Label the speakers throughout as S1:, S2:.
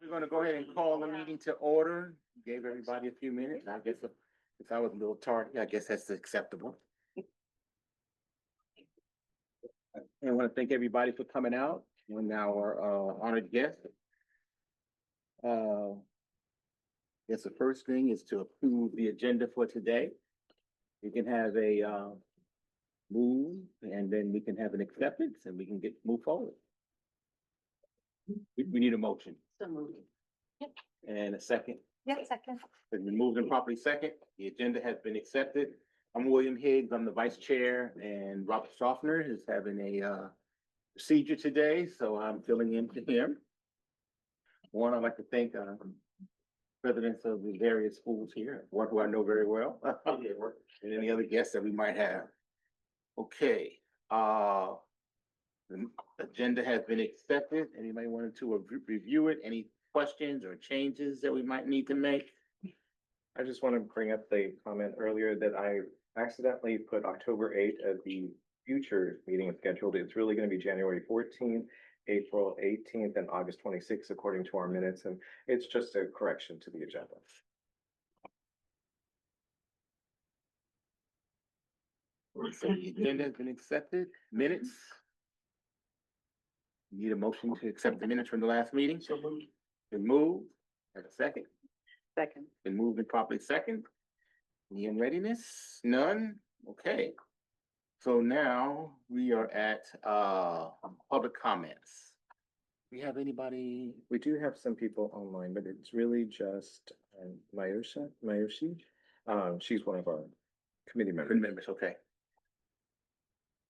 S1: We're gonna go ahead and call the meeting to order. Gave everybody a few minutes. I guess if I was a little tardy, I guess that's acceptable. And I want to thank everybody for coming out and our honored guest. Guess the first thing is to approve the agenda for today. We can have a move, and then we can have an acceptance, and we can move forward. We need a motion.
S2: So moved. Yep.
S1: And a second.
S2: Yep, second.
S1: It's been moved and properly second. The agenda has been accepted. I'm William Higgs. I'm the vice chair, and Robert Schaffner is having a procedure today, so I'm filling in for him. One, I'd like to thank presidents of the various schools here, one who I know very well, and any other guests that we might have. Okay, the agenda has been accepted. Anybody wanted to review it? Any questions or changes that we might need to make?
S3: I just want to bring up the comment earlier that I accidentally put October 8th as the future meeting scheduled. It's really going to be January 14th, April 18th, and August 26th, according to our minutes. And it's just a correction to the agenda.
S1: So the agenda has been accepted. Minutes. Need a motion to accept the minutes from the last meeting? So moved. Been moved. Have a second.
S2: Second.
S1: Been moved and properly second. Any in readiness? None? Okay. So now we are at public comments. We have anybody?
S3: We do have some people online, but it's really just Mayoshi. She's one of our committee members.
S1: Okay.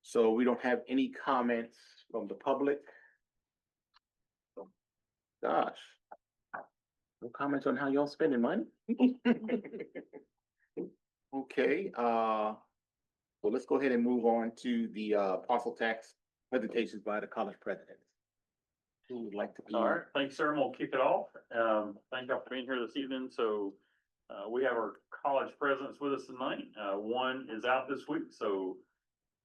S1: So we don't have any comments from the public. Gosh. No comments on how y'all spending money? Okay, well, let's go ahead and move on to the parcel tax presentations by the college presidents. Who would like to be?
S4: All right, thanks, sir. And we'll kick it off. Thank y'all for being here this evening. So we have our college presidents with us tonight. One is out this week, so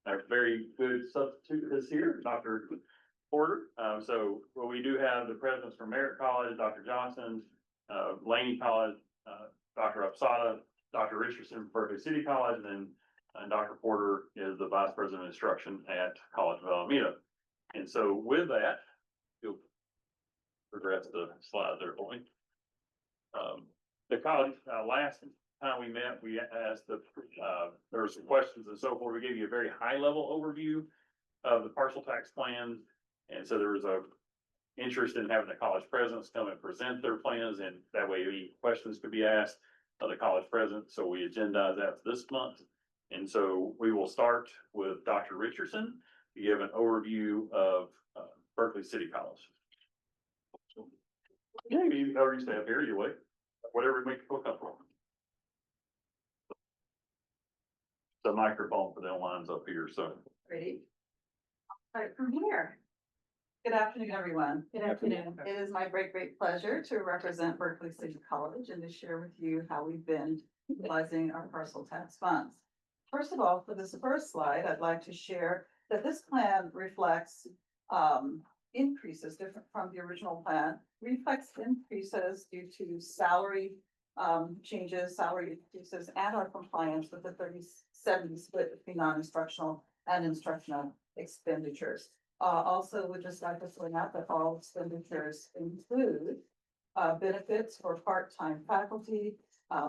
S4: our very good substitute is here, Dr. Porter. So we do have the presidents from Merritt College, Dr. Johnson, Laney College, Dr. Upsada, Dr. Richardson from Berkeley City College, and then Dr. Porter is the Vice President of Instruction at College of Alameda. And so with that, you'll progress the slide there for me. The college, last time we met, we asked there were some questions and so forth. We gave you a very high level overview of the parcel tax plans. And so there was a interest in having the college presidents come and present their plans, and that way any questions could be asked of the college president. So we agendized that for this month. And so we will start with Dr. Richardson to give an overview of Berkeley City College. Yeah, you can stay up here, you wait, whatever makes you feel comfortable. The microphone for them lines up here, so.
S5: Ready? All right, from here. Good afternoon, everyone.
S2: Good afternoon.
S5: It is my great pleasure to represent Berkeley City College and to share with you how we've been utilizing our parcel tax funds. First of all, for this first slide, I'd like to share that this plan reflects increases different from the original plan, reflects increases due to salary changes, salary increases, and our compliance with the 30-70 split between non-instructional and instructional expenditures. Also, would just like to point out that all expenditures include benefits for part-time faculty,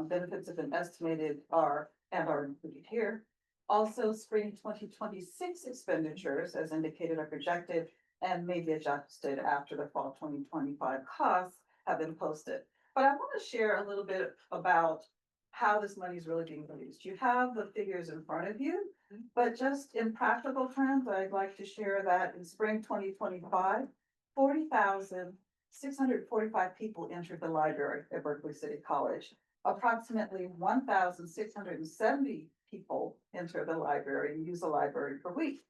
S5: benefits have been estimated are included here. Also, spring 2026 expenditures, as indicated, are projected and may be adjusted after the fall 2025 costs have been posted. But I want to share a little bit about how this money is really being used. You have the figures in front of you, but just in practical terms, I'd like to share that in spring 2025, 40,645 people entered the library at Berkeley City College. Approximately 1,670 people enter the library and use the library per week.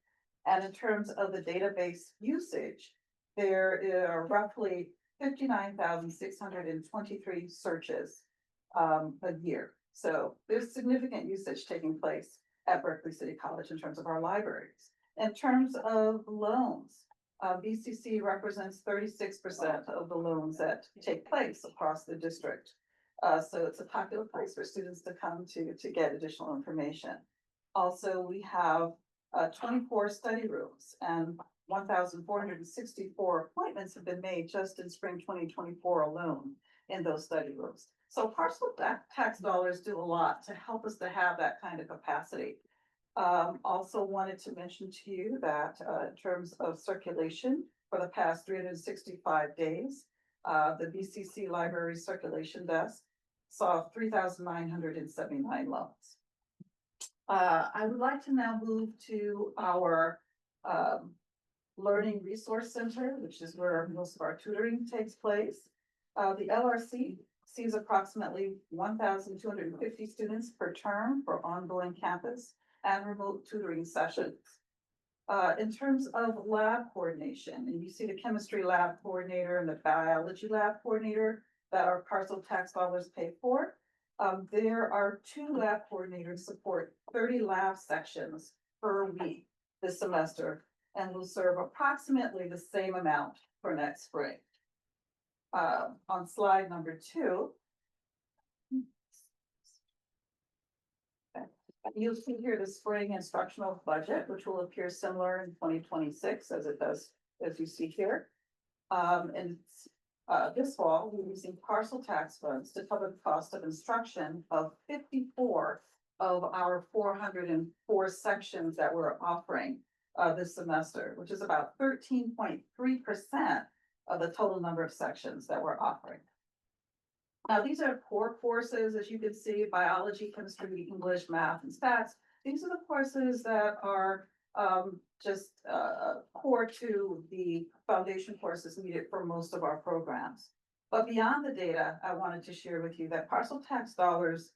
S5: And in terms of the database usage, there are roughly 59,623 searches a year. So there's significant usage taking place at Berkeley City College in terms of our libraries. In terms of loans, BCC represents 36% of the loans that take place across the district. So it's a popular place for students to come to get additional information. Also, we have 24 study rooms and 1,464 appointments have been made just in spring 2024 alone in those study rooms. So parcel tax dollars do a lot to help us to have that kind of capacity. Also wanted to mention to you that in terms of circulation for the past 365 days, the BCC Library Circulation Desk saw 3,979 loans. I would like to now move to our Learning Resource Center, which is where most of our tutoring takes place. The LRC sees approximately 1,250 students per term for ongoing campus and remote tutoring sessions. In terms of lab coordination, and you see the chemistry lab coordinator and the biology lab coordinator that our parcel tax dollars pay for. There are 2 lab coordinators support 30 lab sections per week this semester and will serve approximately the same amount for next spring. On slide number 2. You'll see here the spring instructional budget, which will appear similar in 2026 as it does, as you see here. And this fall, we're using parcel tax funds to cover the cost of instruction of 54 of our 404 sections that we're offering this semester, which is about 13.3% of the total number of sections that we're offering. Now, these are core courses, as you can see: biology, chemistry, English, math, and stats. These are the courses that are just core to the foundation courses needed for most of our programs. But beyond the data, I wanted to share with you that parcel tax dollars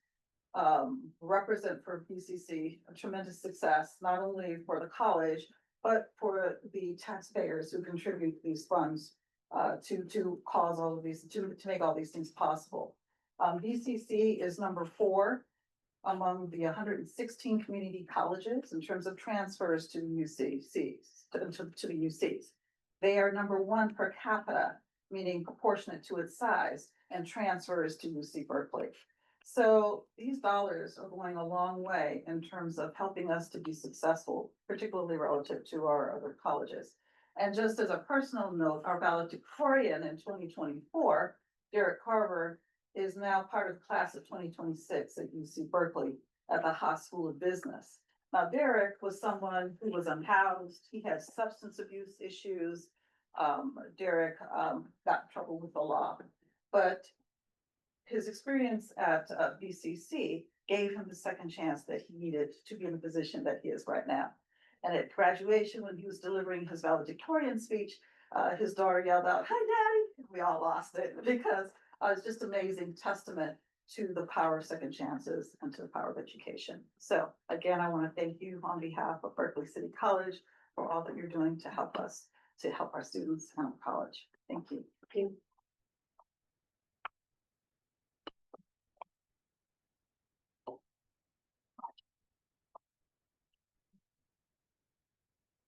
S5: represent for BCC a tremendous success, not only for the college, but for the taxpayers who contribute these funds to cause all of these, to make all these things possible. BCC is number 4 among the 116 community colleges in terms of transfers to UCCs, to the UCs. They are number 1 per capita, meaning proportionate to its size, and transfers to UC Berkeley. So these dollars are going a long way in terms of helping us to be successful, particularly relative to our other colleges. And just as a personal note, our valedictorian in 2024, Derek Carver, is now part of the class of 2026 at UC Berkeley at the Haas School of Business. Now, Derek was someone who was unhoused. He had substance abuse issues. Derek got in trouble with the law, but his experience at BCC gave him the second chance that he needed to be in the position that he is right now. And at graduation, when he was delivering his valedictorian speech, his daughter yelled out, "Hi, Daddy!" We all lost it because it's just amazing testament to the power of second chances and to the power of education. So again, I want to thank you on behalf of Berkeley City College for all that you're doing to help us, to help our students and our college. Thank you.
S2: Thank you.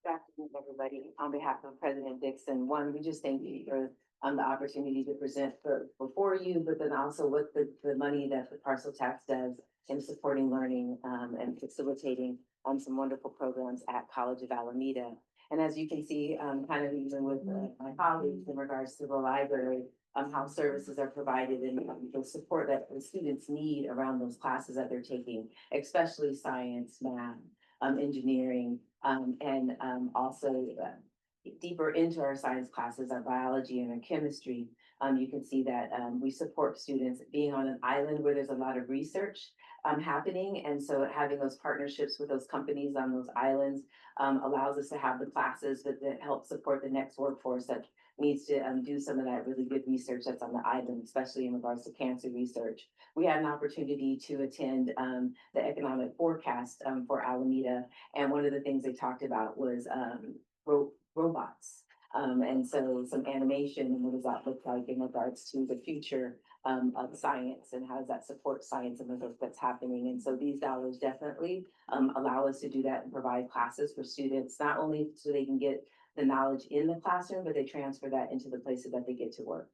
S6: Good afternoon, everybody. On behalf of President Dixon, one, we just thank you for the opportunity to present before you, but then also what the money that the parcel tax does in supporting learning and facilitating some wonderful programs at College of Alameda. And as you can see, kind of even with my colleagues in regards to the library, how services are provided and the support that the students need around those classes that they're taking, especially science, math, engineering, and also deeper into our science classes, our biology and our chemistry. You can see that we support students being on an island where there's a lot of research happening. And so having those partnerships with those companies on those islands allows us to have the classes that help support the next workforce that needs to do some of that really good research that's on the island, especially in regards to cancer research. We had an opportunity to attend the economic forecast for Alameda. And one of the things they talked about was robots. And so some animation and what does that look like in regards to the future of science and how does that support science and the work that's happening. And so these dollars definitely allow us to do that and provide classes for students, not only so they can get the knowledge in the classroom, but they transfer that into the places that they get to work.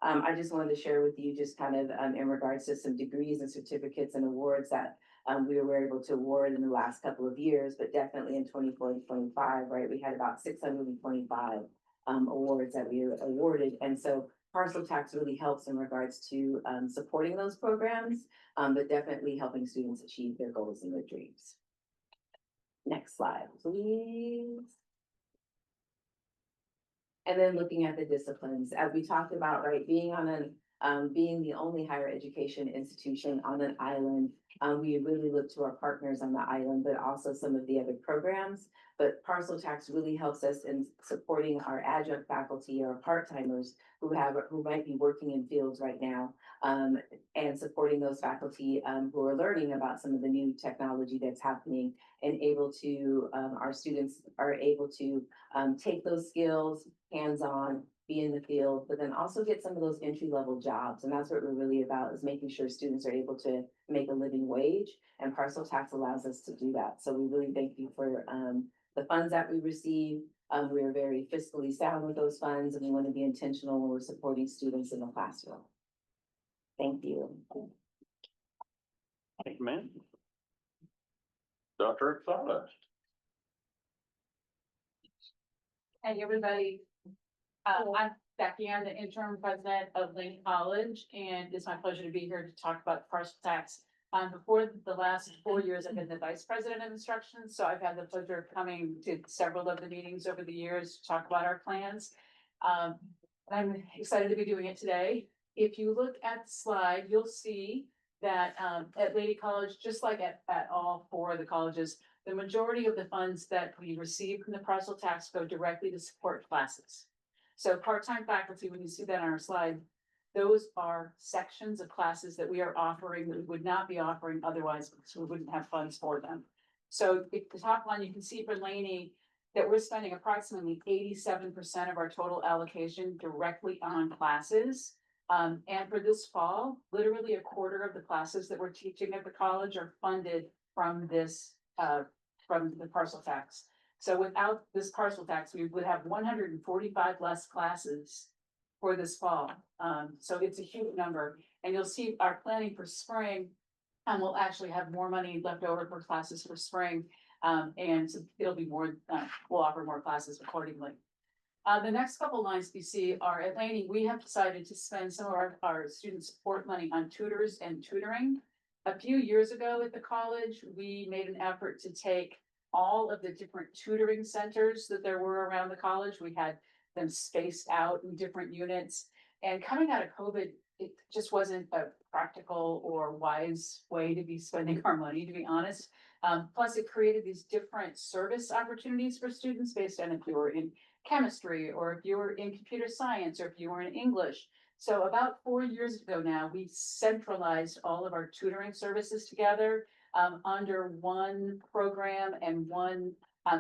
S6: I just wanted to share with you just kind of in regards to some degrees and certificates and awards that we were able to award in the last couple of years, but definitely in 24 and 25, right? We had about 625 awards that we awarded. And so parcel tax really helps in regards to supporting those programs, but definitely helping students achieve their goals and their dreams. Next slide, please. And then looking at the disciplines, as we talked about, right, being on an being the only higher education institution on an island, we really look to our partners on the island, but also some of the other programs. But parcel tax really helps us in supporting our adjunct faculty or part-timers who might be working in fields right now, and supporting those faculty who are learning about some of the new technology that's happening, and able to our students are able to take those skills hands-on, be in the field, but then also get some of those entry-level jobs. And that's what we're really about, is making sure students are able to make a living wage, and parcel tax allows us to do that. So we really thank you for the funds that we receive. We are very fiscally sound with those funds, and we want to be intentional when we're supporting students in the classroom. Thank you.
S4: Thank you, ma'am. Dr. Exada.
S7: Hey, everybody. I'm Becky. I'm the interim president of Laney College, and it's my pleasure to be here to talk about parcel tax. Before the last 4 years, I've been the vice president of instruction, so I've had the pleasure of coming to several of the meetings over the years to talk about our plans. I'm excited to be doing it today. If you look at the slide, you'll see that at Laney College, just like at all four of the colleges, the majority of the funds that we receive from the parcel tax go directly to support classes. So part-time faculty, when you see that on our slide, those are sections of classes that we are offering that we would not be offering otherwise, because we wouldn't have funds for them. So if the top line, you can see for Laney that we're spending approximately 87% of our total allocation directly on classes. And for this fall, literally a quarter of the classes that we're teaching at the college are funded from this, from the parcel tax. So without this parcel tax, we would have 145 less classes for this fall. So it's a huge number, and you'll see our planning for spring, and we'll actually have more money left over for classes for spring. And so it'll be more, we'll offer more classes accordingly. The next couple lines you see are at Laney, we have decided to spend some of our student support money on tutors and tutoring. A few years ago at the college, we made an effort to take all of the different tutoring centers that there were around the college. We had them spaced out in different units. And coming out of COVID, it just wasn't a practical or wise way to be spending our money, to be honest. Plus, it created these different service opportunities for students based on if you were in chemistry, or if you were in computer science, or if you were in English. So about 4 years ago now, we centralized all of our tutoring services together under one program and one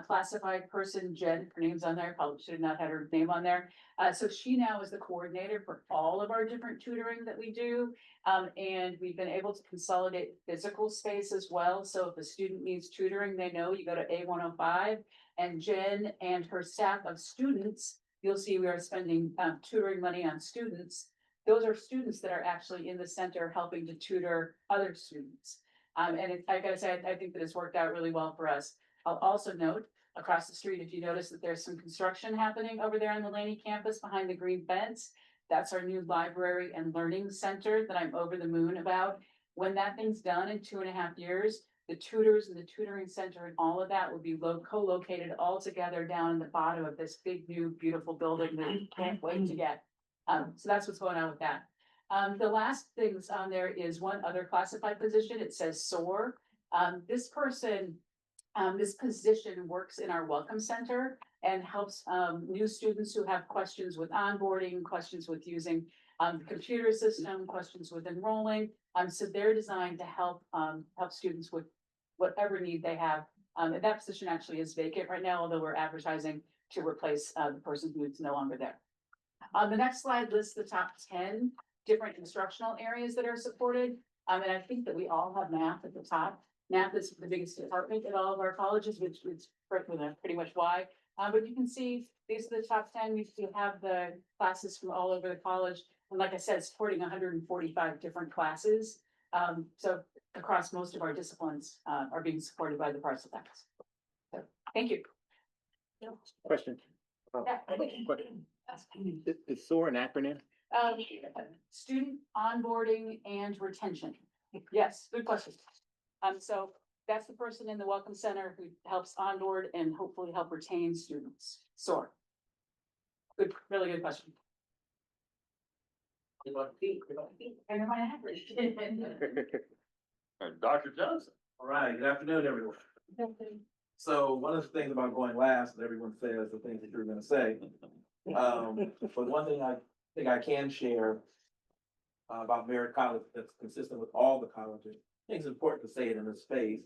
S7: classified person. Jen, her name's on there, probably should have not had her name on there. So she now is the coordinator for all of our different tutoring that we do. And we've been able to consolidate physical space as well. So if a student needs tutoring, they know you go to A105, and Jen and her staff of students, you'll see we are spending tutoring money on students. Those are students that are actually in the center helping to tutor other students. And I gotta say, I think that it's worked out really well for us. I'll also note across the street, if you notice that there's some construction happening over there on the Laney campus behind the green fence, that's our new library and learning center that I'm over the moon about. When that thing's done in 2.5 years, the tutors and the tutoring center and all of that will be co-located all together down in the bottom of this big, new, beautiful building that we can't wait to get. So that's what's going on with that. The last things on there is one other classified position. It says SOAR. This position works in our welcome center and helps new students who have questions with onboarding, questions with using the computer system, questions with enrolling. So they're designed to help students with whatever need they have. And that position actually is vacant right now, although we're advertising to replace the person who is no longer there. The next slide lists the top 10 different instructional areas that are supported. And I think that we all have math at the top. Math is the biggest department at all of our colleges, which is pretty much why. But you can see, these are the top 10, you have the classes from all over the college. And like I said, supporting 145 different classes. So across most of our disciplines, are being supported by the Parcel tax. So, thank you.
S1: Question.
S7: Yeah.
S1: Question. Is SOAR an acronym?
S7: Um, Student onboarding and retention. Yes, good question. So that's the person in the Welcome Center who helps onboard and hopefully help retain students. SOAR. Good, really good question.
S4: Dr. Johnson.
S8: All right, good afternoon, everyone. So one of the things about going last, that everyone says the things that you're gonna say. But one thing I think I can share about Merritt College that's consistent with all the colleges, I think it's important to say it in this space,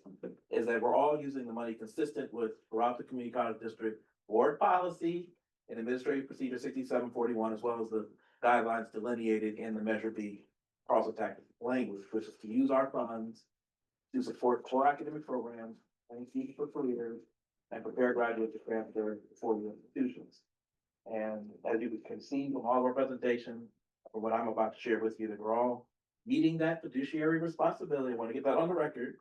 S8: is that we're all using the money consistent with Peralta Community College District board policy and Administrative Procedure 6741, as well as the guidelines delineated in the Measure B Parcel tax language, which is to use our funds to support core academic programs and teach for careers and prepare graduates to craft their four-year institutions. And as you can see from all of our presentation, or what I'm about to share with you, that we're all meeting that fiduciary responsibility. I want to get that on the record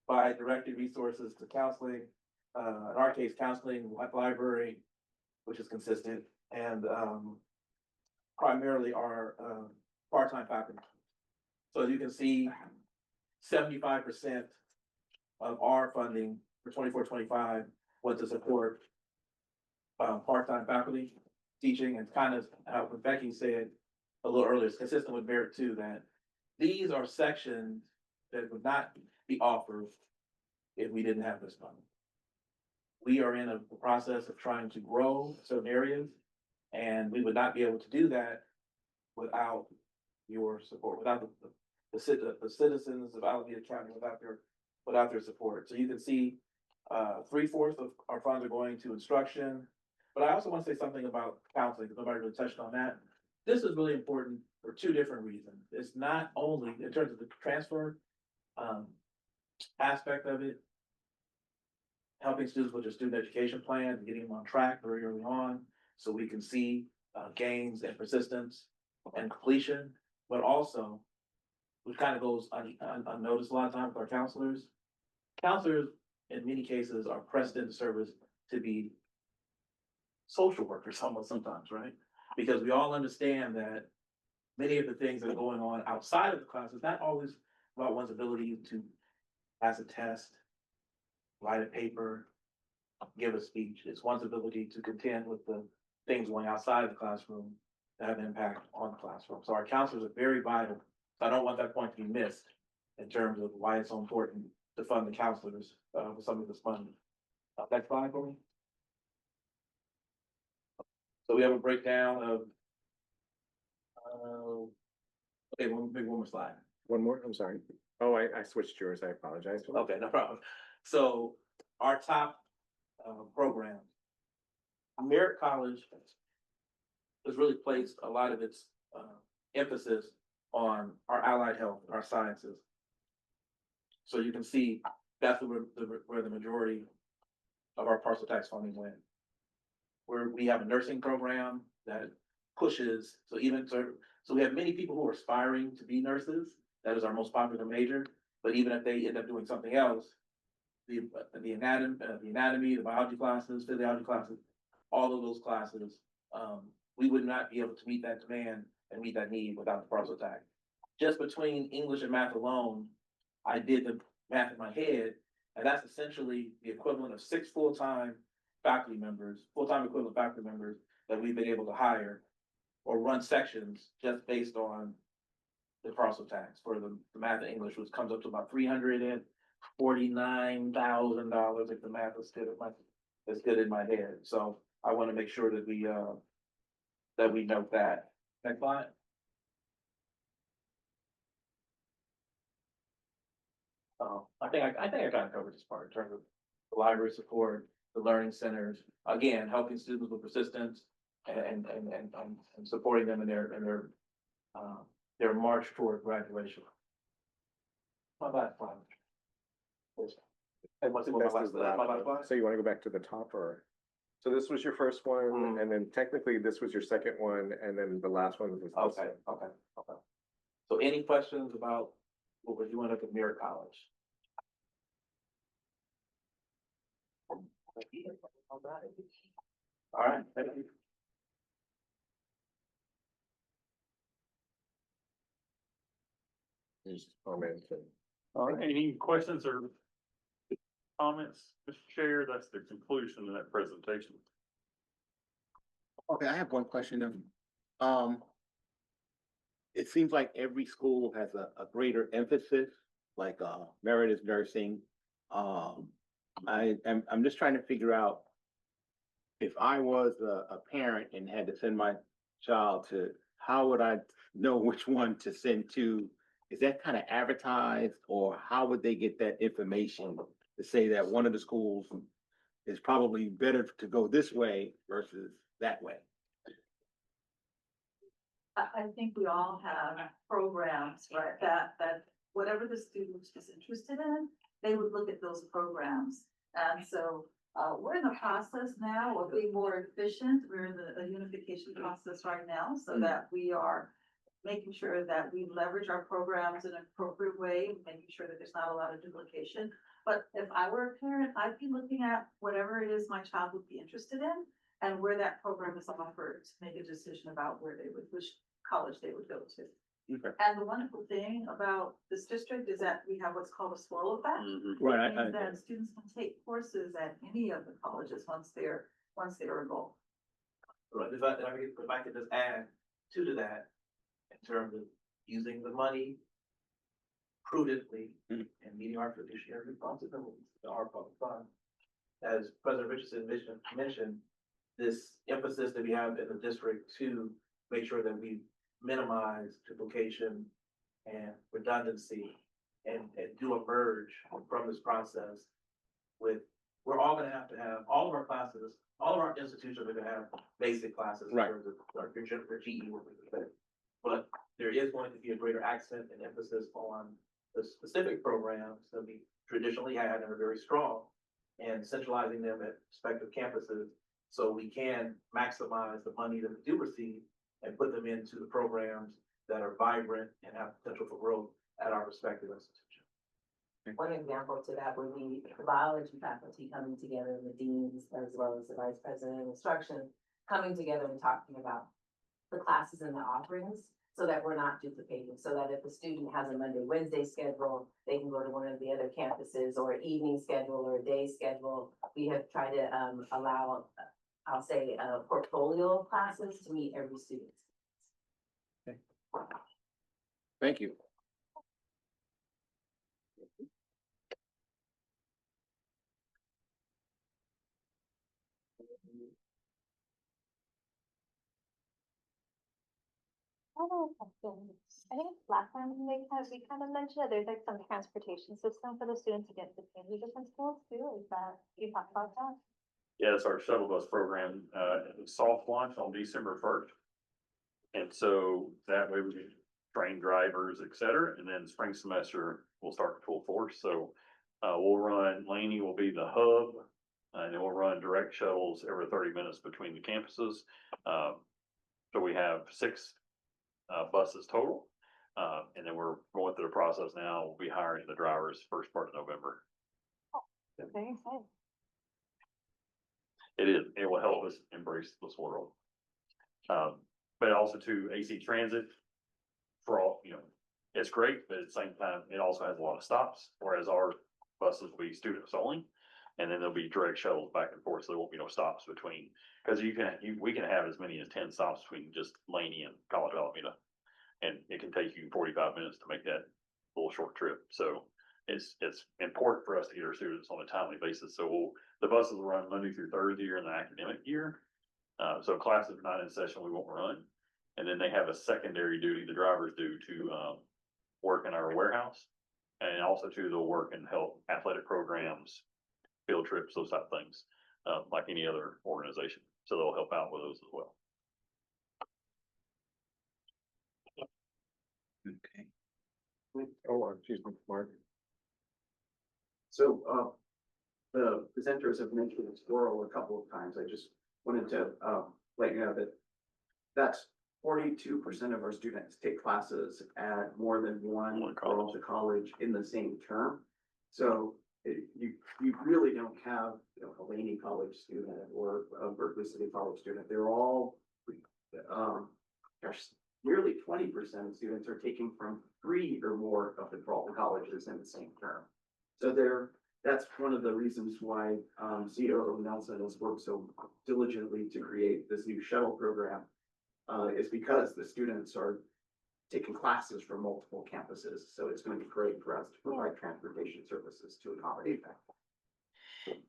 S8: by directing resources to counseling, in our case, counseling, library, which is consistent, and primarily our part-time faculty. So as you can see, 75% of our funding for 24-25 was to support part-time faculty teaching, and kind of how Becky said a little earlier, it's consistent with Merritt too, that these are sections that would not be offered if we didn't have this funding. We are in a process of trying to grow certain areas, and we would not be able to do that without your support, without the citizens of Alameda County, without their support. So you can see 3/4 of our funds are going to instruction. But I also want to say something about counseling, because nobody really touched on that. This is really important for two different reasons. It's not only in terms of the transfer aspect of it, helping students with their student education plan and getting them on track very early on, so we can see gains and persistence and completion, but also, which kind of goes unnoticed a lot of times with our counselors. Counselors, in many cases, are pressed into service to be social workers almost sometimes, right? Because we all understand that many of the things that are going on outside of the class is not always about one's ability to pass a test, write a paper, give a speech. It's one's ability to contend with the things going outside of the classroom that have an impact on the classroom. So our counselors are very vital. So I don't want that point to be missed in terms of why it's so important to fund the counselors with some of this funding. Next slide for me. So we have a breakdown of, okay, maybe one more slide.
S3: One more, I'm sorry. Oh, I switched yours, I apologize.
S8: Okay, no problem. So our top program, Merritt College has really placed a lot of its emphasis on our allied health, our sciences. So you can see that's where the majority of our parcel tax funding went. Where we have a nursing program that pushes, so we have many people who are aspiring to be nurses. That is our most popular major. But even if they end up doing something else, the anatomy, the biology classes, physiology classes, all of those classes, we would not be able to meet that demand and meet that need without the parcel tax. Just between English and math alone, I did the math in my head, and that's essentially the equivalent of 6 full-time faculty members, full-time equivalent faculty members that we've been able to hire or run sections just based on the parcel tax for the math and English, which comes up to about $349,000 if the math is good in my head. So I want to make sure that we note that. Next slide. I think I kind of covered this part in terms of the library support, the learning centers, again, helping students with persistence and supporting them in their march toward graduation. My last slide.
S3: So you want to go back to the top or? So this was your first one, and then technically this was your second one, and then the last one was this one.
S8: Okay. So any questions about what we're doing at the Merritt College? All right, thank you.
S3: Just comment.
S4: All right, any questions or comments, Mr. Chair? That's the conclusion of that presentation.
S1: Okay, I have one question of, it seems like every school has a greater emphasis, like, Merritt is nursing. I'm just trying to figure out if I was a parent and had to send my child to, how would I know which one to send to? Is that kind of advertised, or how would they get that information to say that one of the schools is probably better to go this way versus that way?
S5: I think we all have programs, right, that whatever the student is interested in, they would look at those programs. And so, we're in the process now of being more efficient. We're in the unification process right now, so that we are making sure that we leverage our programs in an appropriate way, making sure that there's not a lot of duplication. But if I were a parent, I'd be looking at whatever it is my child would be interested in and where that program is offered to make a decision about which college they would go to.
S1: Okay.
S5: And the wonderful thing about this district is that we have what's called a swirl effect.
S1: Right,
S5: It means that students can take courses at any of the colleges once they're enrolled.
S8: Right, if I could just add to that, in terms of using the money prudently and meeting our fiduciary responsibilities, our public fund. As President Richardson mentioned, this emphasis that we have in the district to make sure that we minimize duplication and redundancy and do a merge from this process with, we're all gonna have all of our classes, all of our institutions are gonna have basic classes.
S1: Right.
S8: In terms of your GE, but there is going to be a greater accent and emphasis on the specific programs that we traditionally had and are very strong, and centralizing them at respective campuses so we can maximize the money that we do receive and put them into the programs that are vibrant and have potential for growth at our respective institutions.
S6: One example to that would be the biology faculty coming together, the deans, as well as the vice president of instruction, coming together and talking about the classes and the offerings, so that we're not duplicating, so that if a student has a Monday, Wednesday schedule, they can go to one of the other campuses, or evening schedule or a day schedule. We have tried to allow, I'll say, a portfolio of classes to meet every student.
S1: Thank you.
S2: I have a question. I think last time we kind of mentioned that there's like some transportation system for the students to get between the different schools too. Is that, you talked about that?
S4: Yeah, it's our shuttle bus program, soft launch on December 1st. And so that way we can train drivers, et cetera, and then spring semester we'll start full force. So we'll run, Laney will be the hub, and then we'll run direct shuttles every 30 minutes between the campuses. So we have 6 buses total. And then we're going through the process now. We'll be hiring the drivers first part of November.
S2: Very exciting.
S4: It is, it will help us embrace this world. But also to AC Transit for all, it's great, but at the same time, it also has a lot of stops, whereas our buses will be students only. And then there'll be direct shuttles back and forth, so there won't be no stops between, because we can have as many as 10 stops between just Laney and College of Alameda. And it can take you 45 minutes to make that little short trip. So it's important for us to get our students on a timely basis. So the buses will run Monday through Thursday during the academic year. So classes are not in session, we won't run. And then they have a secondary duty, the drivers do, to work in our warehouse. And also to the work and help athletic programs, field trips, those type of things, like any other organization. So they'll help out with those as well.
S1: Okay.
S3: Oh, excuse me, Mark.
S9: So, the presenters have mentioned Squirrel a couple of times. I just wanted to, let you know that that's 42% of our students take classes at more than one
S4: One college.
S9: Peralta college in the same term. So you really don't have, a Laney College student or a Berkeley City College student. They're all, gosh, nearly 20% of students are taking from 3 or more of the Peralta colleges in the same term. So that's one of the reasons why CEO Nelson has worked so diligently to create this new shuttle program, is because the students are taking classes from multiple campuses. So it's going to be great for us to provide transportation services to accommodate that.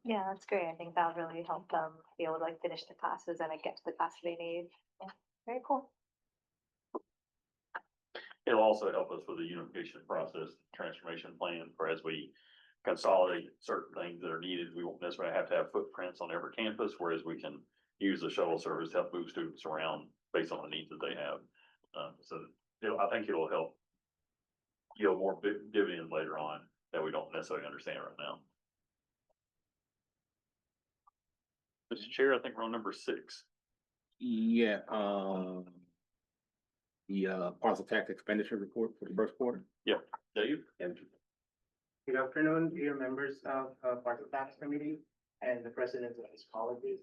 S2: Yeah, that's great. I think that'll really help them be able to like finish the classes and like get to the class they need. Yeah, very cool.
S4: It'll also help us with the unification process, transformation plan, for as we consolidate certain things that are needed. We won't necessarily have to have footprints on every campus, whereas we can use the shuttle service to help move students around based on the needs that they have. I think it'll help yield more dividends later on that we don't necessarily understand right now. Mr. Chair, I think we're on number 6.
S1: Yeah, the parcel tax expenditure report for the first quarter.
S4: Dave?
S10: Good afternoon, dear members of Parcel Tax Committee and the presidents of these colleges.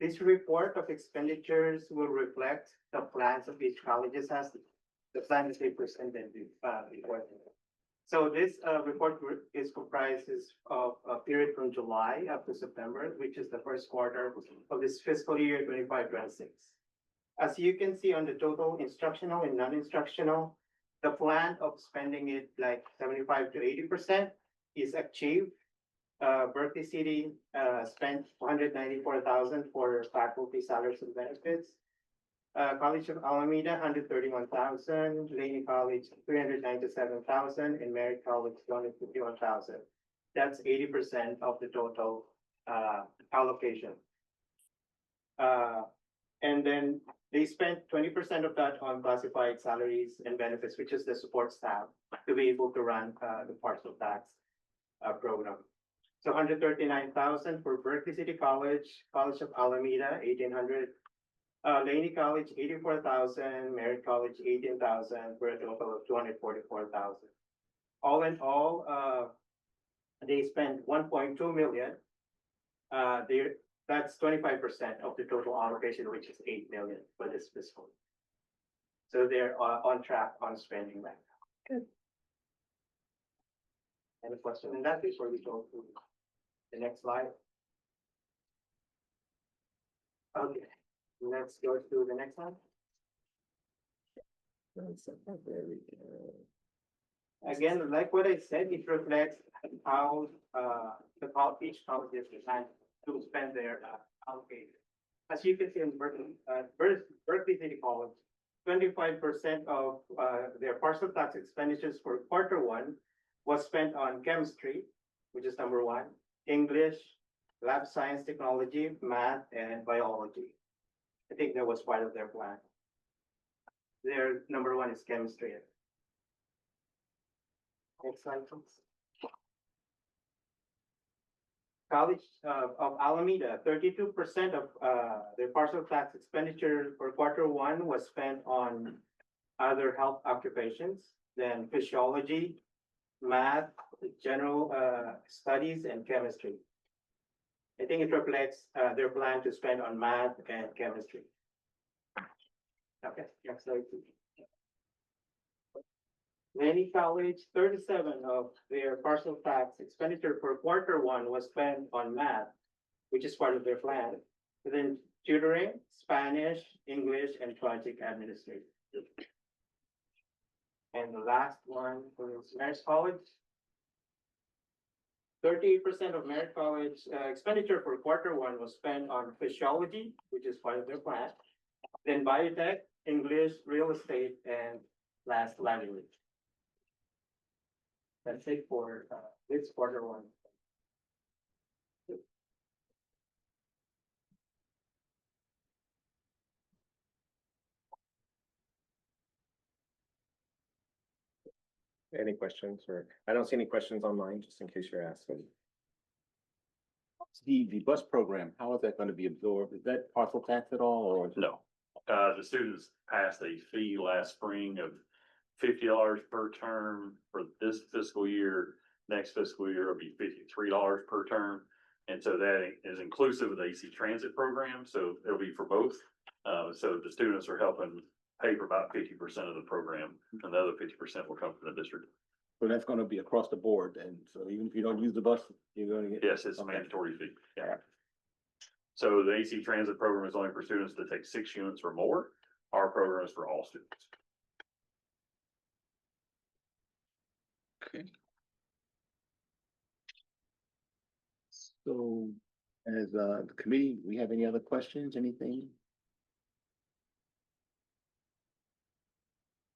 S10: This report of expenditures will reflect the plans of each colleges has the plan that they presented before. So this report is comprises of a period from July up to September, which is the first quarter of this fiscal year 25-26. As you can see on the total instructional and non-instructional, the plan of spending it like 75 to 80% is achieved. Berkeley City spent 194,000 for faculty salaries and benefits. College of Alameda, 131,000, Laney College, 397,000, and Merritt College, 251,000. That's 80% of the total allocation. And then they spent 20% of that on classified salaries and benefits, which is the support staff to be able to run the parcel tax program. So 139,000 for Berkeley City College, College of Alameda, 1,800. Laney College, 84,000, Merritt College, 18,000, for a total of 244,000. All in all, they spent 1.2 million. That's 25% of the total allocation, which is 8 million for this fiscal. So they're on track on spending right now. Good. Any question? And that is where we go to the next slide. Okay. Let's go to the next one. Again, like what I said, it reflects how each college is designed to spend their allocation. As you can see in Berkeley City College, 25% of their parcel tax expenditures for Q1 was spent on chemistry, which is number 1, English, lab science, technology, math, and biology. I think that was part of their plan. Their number 1 is chemistry. Next slide, please. College of Alameda, 32% of their parcel tax expenditure for Q1 was spent on other health occupations, then physiology, math, general studies, and chemistry. I think it reflects their plan to spend on math and chemistry. Okay, next slide, please. Laney College, 37 of their parcel tax expenditure for Q1 was spent on math, which is part of their plan. And then tutoring, Spanish, English, and project administration. And the last one was Merritt College. 38% of Merritt College expenditure for Q1 was spent on physiology, which is part of their plan. Then biotech, English, real estate, and last language. That's it for this Q1.
S3: Any questions, or I don't see any questions online, just in case you're asking.
S1: the bus program, how is that gonna be absorbed? Is that parcel tax at all, or?
S4: No, the students passed a fee last spring of $50 per term for this fiscal year. Next fiscal year will be $53 per term. And so that is inclusive of the AC Transit program, so it'll be for both. So the students are helping pay for about 50% of the program, and the other 50% will come from the district.
S1: So that's gonna be across the board, and so even if you don't use the bus, you're gonna get.
S4: Yes, it's a
S1: Okay.
S4: mandatory fee, yeah. So the AC Transit program is only for students that take 6 units or more. Our program is for all students.
S1: Okay. So, as the committee, we have any other questions, anything?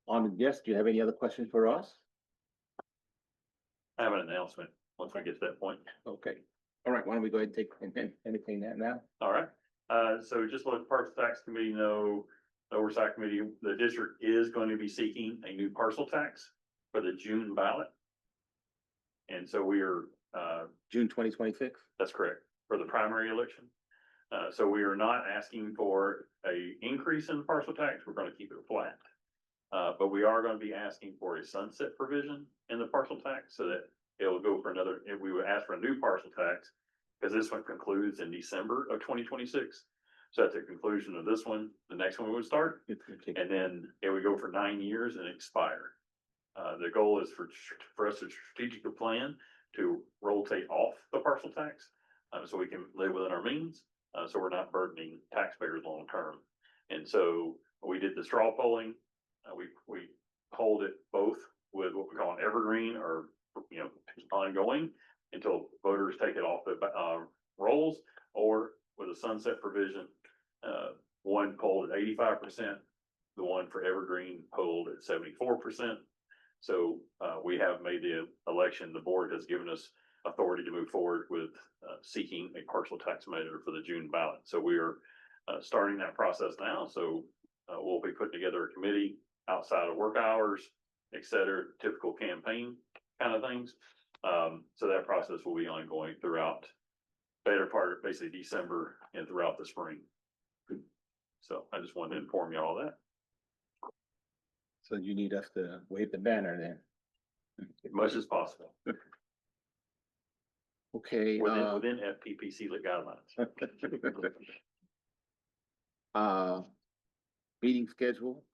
S1: On the guest, do you have any other questions for us?
S4: I have an announcement once we get to that point.
S1: Okay, all right, why don't we go ahead and take, and entertain that now?
S4: All right, so just let the Parks Tax Committee know, the Oversight Committee, the district is going to be seeking a new parcel tax for the June ballot. And so we are,
S1: June 2026?
S4: that's correct, for the primary election. So we are not asking for a increase in parcel tax, we're gonna keep it flat. But we are gonna be asking for a sunset provision in the parcel tax so that it'll go for another, if we would ask for a new parcel tax, because this one concludes in December of 2026. So at the conclusion of this one, the next one would start, and then it would go for 9 years and expire. The goal is for us to strategically plan to rotate off the parcel tax, so we can live within our means, so we're not burdening taxpayers long term. And so we did the straw polling. We hold it both with what we call an evergreen or, ongoing until voters take it off the rolls, or with a sunset provision. One polled at 85%, the one for evergreen polled at 74%. So we have made the election, the board has given us authority to move forward with seeking a partial tax measure for the June ballot. So we are starting that process now. So we'll be putting together a committee outside of work hours, et cetera, typical campaign kind of things. So that process will be ongoing throughout better part of basically December and throughout the spring. So I just wanted to inform you all that.
S1: So you need us to wave the banner then?
S4: As much as possible,
S1: Okay.
S4: within FPPC guidelines.
S1: Meeting schedule,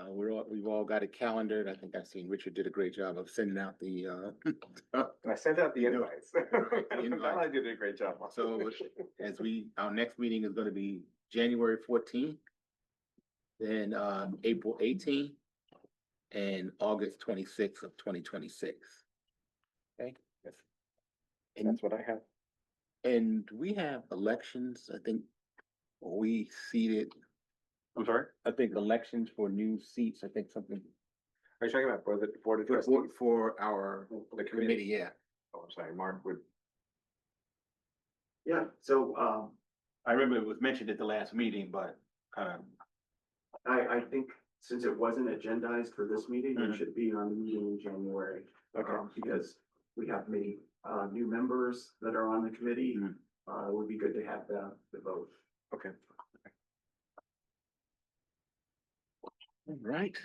S1: we've all got it calendared. I think I've seen Richard did a great job of sending out the,
S3: I sent out the invites.
S1: Invite.
S3: I did a great job.
S1: So our next meeting is gonna be January 14th, then, April 18th, and August 26th of 2026. Okay? And,
S3: That's what I have.
S1: and we have elections, I think, we seated,
S4: I'm sorry?
S1: I think elections for new seats, I think something.
S3: Are you talking about for the board of trustees?
S1: For our,
S3: The
S1: committee, yeah.
S3: Oh, I'm sorry, Mark would.
S9: Yeah, so,
S1: I remember it was mentioned at the last meeting, but,
S9: I think since it wasn't agendized for this meeting,
S1: Mhm.
S9: it should be on the meeting in January.
S3: Okay.
S9: Because we have many, new members that are on the committee.
S1: Mhm.
S9: It would be good to have the vote.
S3: Okay.
S1: all right.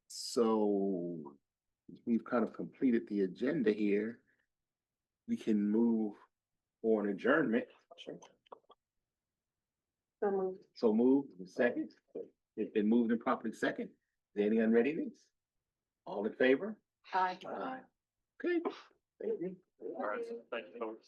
S1: So we've kind of completed the agenda here. We can move for an adjournment. So moved, second. It's been moved and properly second. Is there any unreadiness? All in favor?
S7: Aye.
S1: Aye. Okay, thank you.
S4: All right, thank you, folks.